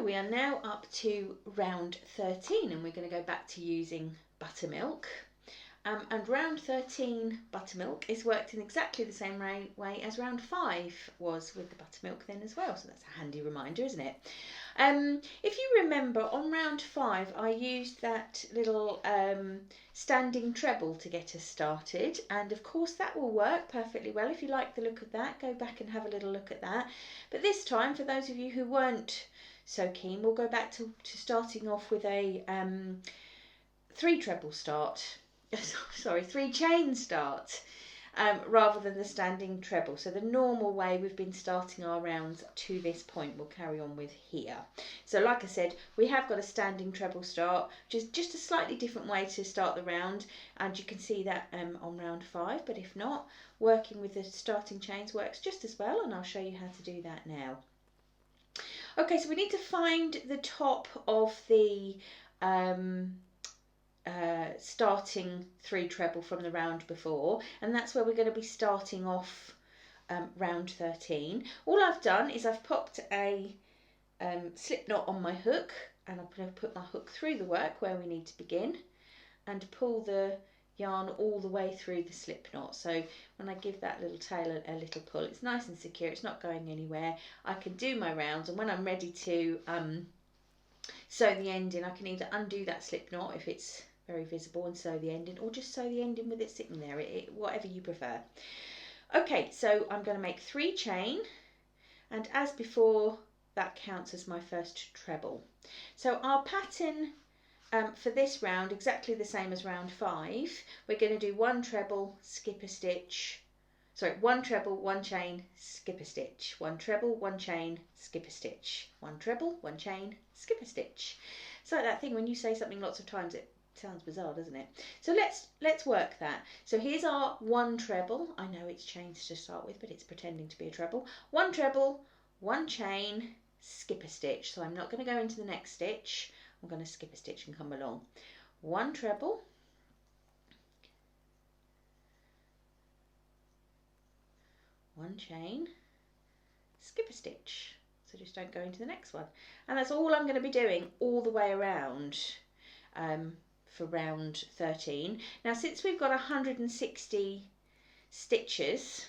we are now up to round 13 and we're going to go back to using buttermilk. And round 13 buttermilk is worked in exactly the same way as round 5 was with the buttermilk then as well. So that's a handy reminder, isn't it? If you remember, on round 5 I used that little standing treble to get us started, and of course that will work perfectly well. If you like the look of that, go back and have a little look at that. But this time, for those of you who weren't so keen, we'll go back to starting off with a 3 treble start. Sorry, 3 chain start, rather than the standing treble. So the normal way we've been starting our rounds to this point we'll carry on with here. So like I said, we have got a standing treble start, just a slightly different way to start the round, and you can see that on round 5, but if not, working with the starting chains works just as well, and I'll show you how to do that now. Okay, so we need to find the top of the starting 3 treble from the round before, and that's where we're going to be starting off round 13. All I've done is I've popped a slip knot on my hook, and I'm going to put my hook through the work where we need to begin and pull the yarn all the way through the slip knot. So when I give that little tail a little pull, it's nice and secure, it's not going anywhere. I can do my rounds, and when I'm ready to sew the end in, I can either undo that slip knot if it's very visible and sew the end in, or just sew the end in with it sitting there, whatever you prefer. Okay, so I'm going to make 3 chain, and as before, that counts as my first treble. So our pattern for this round, exactly the same as round 5, we're going to do 1 treble, skip a stitch, sorry, 1 treble, 1 chain, skip a stitch, 1 treble, 1 chain, skip a stitch, 1 treble, 1 chain, skip a stitch. It's like that thing when you say something lots of times, it sounds bizarre, doesn't it? So let's work that. So here's our 1 treble. I know it's chains to start with, but it's pretending to be a treble. 1 treble, 1 chain, skip a stitch. So I'm not going to go into the next stitch. I'm going to skip a stitch and come along. 1 treble, 1 chain, skip a stitch. So just don't go into the next one. And that's all I'm going to be doing all the way around for round 13. Now, since we've got 160 stitches,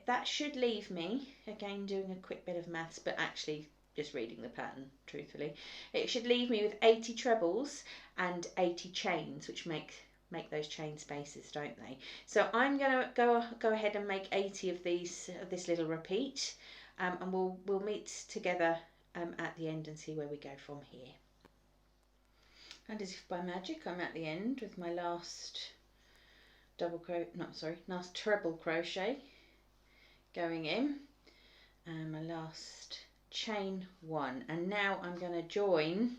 that should leave me, again doing a quick bit of maths, but actually just reading the pattern truthfully, it should leave me with 80 trebles and 80 chains, which make those chain spaces, don't they? So I'm going to go ahead and make 80 of these of this little repeat, and we'll meet together at the end and see where we go from here. And as if by magic, I'm at the end with my last last treble crochet going in, and my last chain 1. And now I'm going to join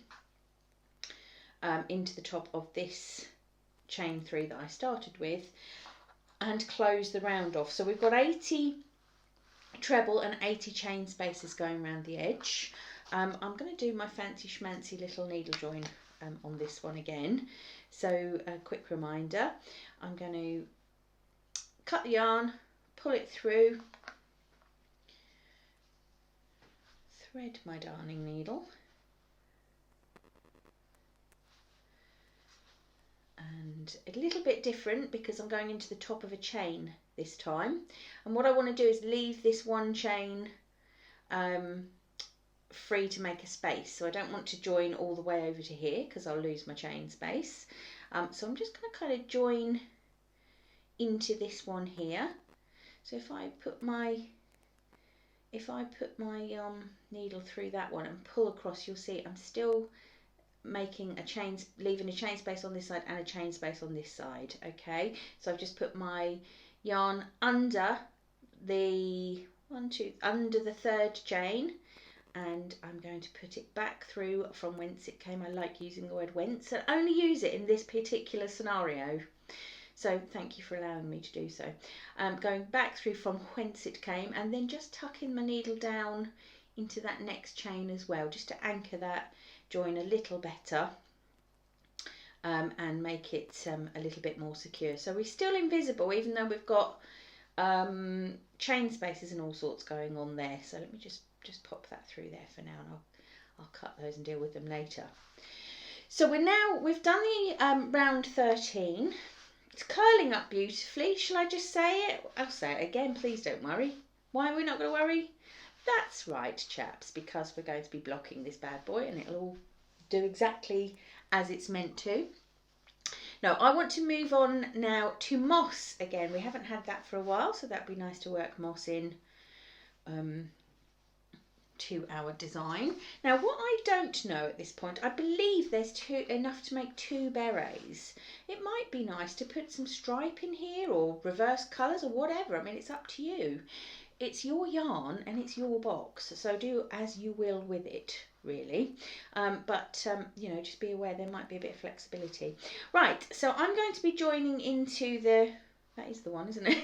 into the top of this chain 3 that I started with and close the round off. So we've got 80 treble and 80 chain spaces going around the edge. I'm going to do my fancy schmancy little needle join on this one again. So a quick reminder, I'm going to cut the yarn, pull it through, thread my darning needle, and a little bit different because I'm going into the top of a chain this time, and what I want to do is leave this 1 chain free to make a space. So I don't want to join all the way over to here because I'll lose my chain space. So I'm just going to kind of join into this one here. So if I put my needle through that one and pull across, you'll see I'm still making a chain, leaving a chain space on this side and a chain space on this side. Okay, so I've just put my yarn under the under the 3rd chain, and I'm going to put it back through from whence it came. I like using the word whence, and only use it in this particular scenario. So thank you for allowing me to do so. Going back through from whence it came, and then just tucking my needle down into that next chain as well, just to anchor that join a little better and make it a little bit more secure. So we're still invisible even though we've got chain spaces and all sorts going on there. So let me just pop that through there for now, and I'll cut those and deal with them later. So we've done the round 13. It's curling up beautifully. Shall I just say it? I'll say it again, please don't worry. Why are we not going to worry? That's right, chaps, because we're going to be blocking this bad boy and it'll all do exactly as it's meant to. Now, I want to move on now to moss again. We haven't had that for a while, so that'd be nice to work moss in to our design. Now, what I don't know at this point, I believe there's enough to make 2 berets. It might be nice to put some stripe in here or reverse colours or whatever. I mean, it's up to you. It's your yarn and it's your box, so do as you will with it, really. You know, just be aware there might be a bit of flexibility. Right, so I'm going to be joining into that is the one, isn't it?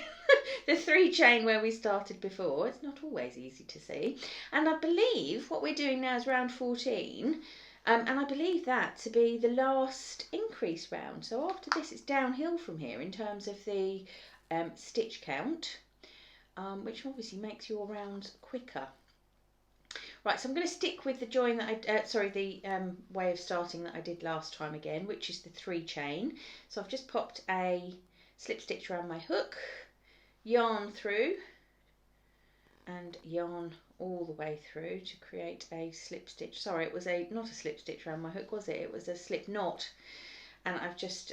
The 3 chain where we started before. It's not always easy to see. And I believe what we're doing now is round 14. And I believe that to be the last increase round. So after this, it's downhill from here in terms of the stitch count. Which obviously makes your rounds quicker. Right, so I'm going to stick with the join that the way of starting that I did last time again, which is the 3 chain. So I've just popped a slip stitch around my hook, yarn through, and yarn all the way through to create a slip stitch. Sorry, it was not a slip stitch around my hook, was it? It was a slip knot, and I've just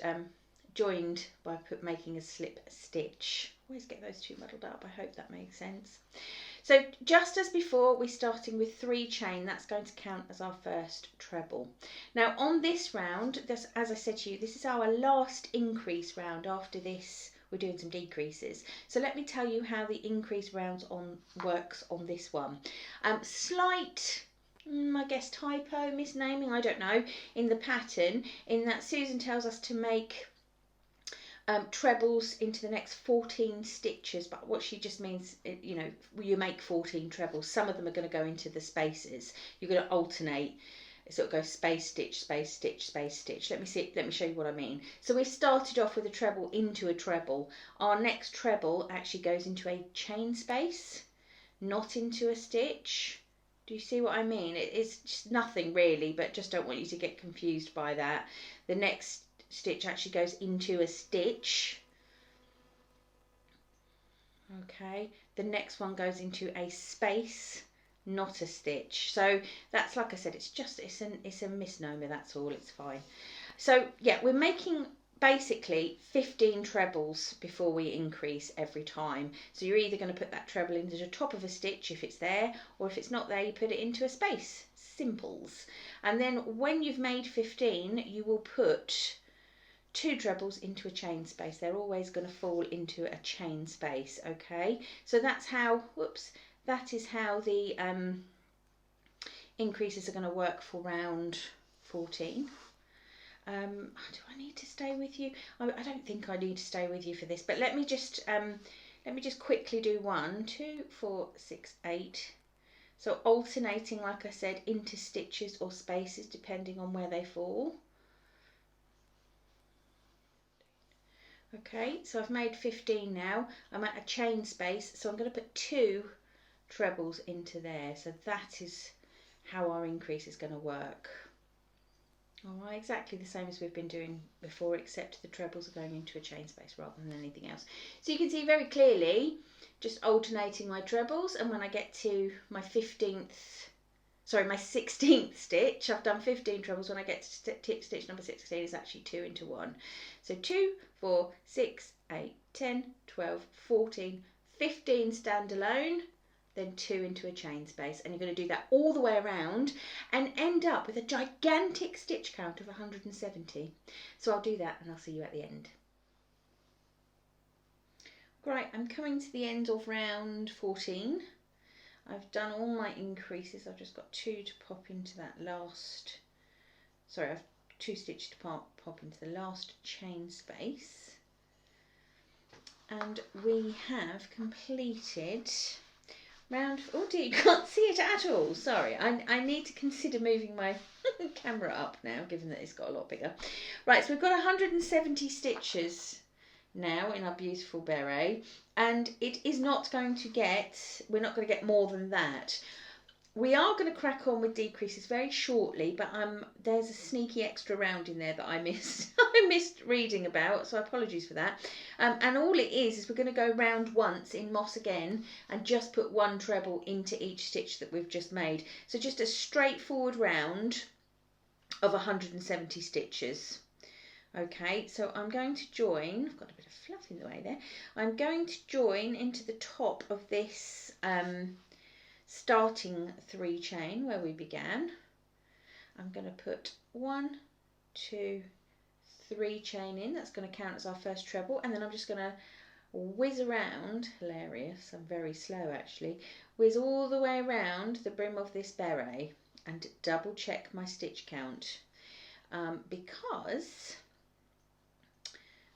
joined by making a slip stitch. Always get those two muddled up. I hope that makes sense. So just as before, we're starting with 3 chain. That's going to count as our first treble. Now on this round, as I said to you, this is our last increase round. After this, we're doing some decreases. So let me tell you how the increase rounds works on this one. Slight, I guess, typo, misnaming, I don't know, in the pattern, in that Susan tells us to make trebles into the next 14 stitches, but what she just means, you know, you make 14 trebles. Some of them are going to go into the spaces. You're going to alternate, so it'll go space stitch, space stitch, space stitch. Let me show you what I mean. So we've started off with a treble into a treble. Our next treble actually goes into a chain space, not into a stitch. Do you see what I mean? It's just nothing really, but just don't want you to get confused by that. The next stitch actually goes into a stitch. Okay, the next one goes into a space, not a stitch. So that's, like I said, it's a misnomer, that's all. It's fine. So yeah, we're making basically 15 trebles before we increase every time. So you're either going to put that treble into the top of a stitch if it's there, or if it's not there, you put it into a space. Simples. And then when you've made 15, you will put 2 trebles into a chain space. They're always going to fall into a chain space, okay? So that's how, that is how the increases are going to work for round 14. Do I need to stay with you? I don't think I need to stay with you for this, but let me just quickly do 1, 2, 4, 6, 8. So alternating, like I said, into stitches or spaces depending on where they fall. Okay, so I've made 15 now. I'm at a chain space, so I'm going to put 2 trebles into there. So that is how our increase is going to work. All right, exactly the same as we've been doing before, except the trebles are going into a chain space rather than anything else. So you can see very clearly, just alternating my trebles, and when I get to my 16th stitch, I've done 15 trebles. When I get to stitch number 16, it's actually 2 into 1. So 2, 4, 6, 8, 10, 12, 14, 15 standalone, then 2 into a chain space. And you're going to do that all the way around and end up with a gigantic stitch count of 170. So I'll do that and I'll see you at the end. Right, I'm coming to the end of round 14. I've done all my increases. I've just got 2 to pop into that last, I've 2 stitches to pop into the last chain space. And we have completed round, oh dear, you can't see it at all. Sorry, I need to consider moving my camera up now, given that it's got a lot bigger. Right, so we've got 170 stitches now in our beautiful beret, and it is not going to get, we're not going to get more than that. We are going to crack on with decreases very shortly, but there's a sneaky extra round in there that I missed. I missed reading about, so apologies for that. And all it is we're going to go round once in moss again and just put one treble into each stitch that we've just made. So just a straightforward round of 170 stitches. Okay, so I'm going to join, I've got a bit of fluff in the way there, I'm going to join into the top of this starting 3 chain where we began. I'm going to put 1, 2, 3 chain in. That's going to count as our first treble, and then I'm just going to whiz around, hilarious, I'm very slow actually, whiz all the way around the brim of this beret and double check my stitch count, because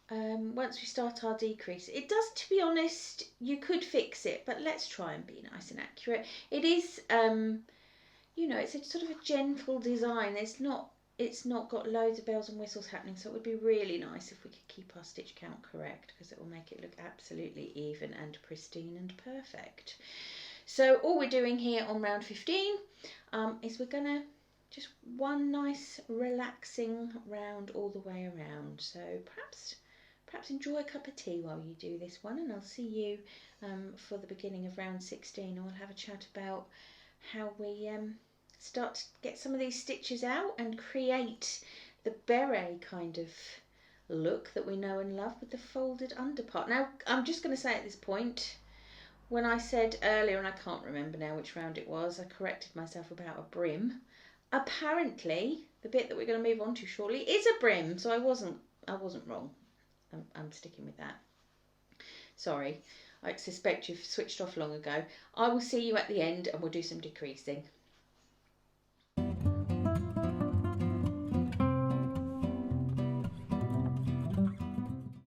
once we start our decrease, it does, to be honest, you could fix it, but let's try and be nice and accurate. It is, you know, it's a sort of a gentle design. It's not got loads of bells and whistles happening, so it would be really nice if we could keep our stitch count correct, because it will make it look absolutely even and pristine and perfect. So all we're doing here on round 15 is we're going to just one nice relaxing round all the way around. So perhaps enjoy a cup of tea while you do this one, and I'll see you for the beginning of round 16, and we'll have a chat about how we start to get some of these stitches out and create the beret kind of look that we know and love with the folded underpart. Now, I'm just going to say at this point, when I said earlier, and I can't remember now which round it was, I corrected myself about a brim. Apparently, the bit that we're going to move on to shortly is a brim, so I wasn't wrong. I'm sticking with that. Sorry, I suspect you've switched off long ago. I will see you at the end and we'll do some decreasing.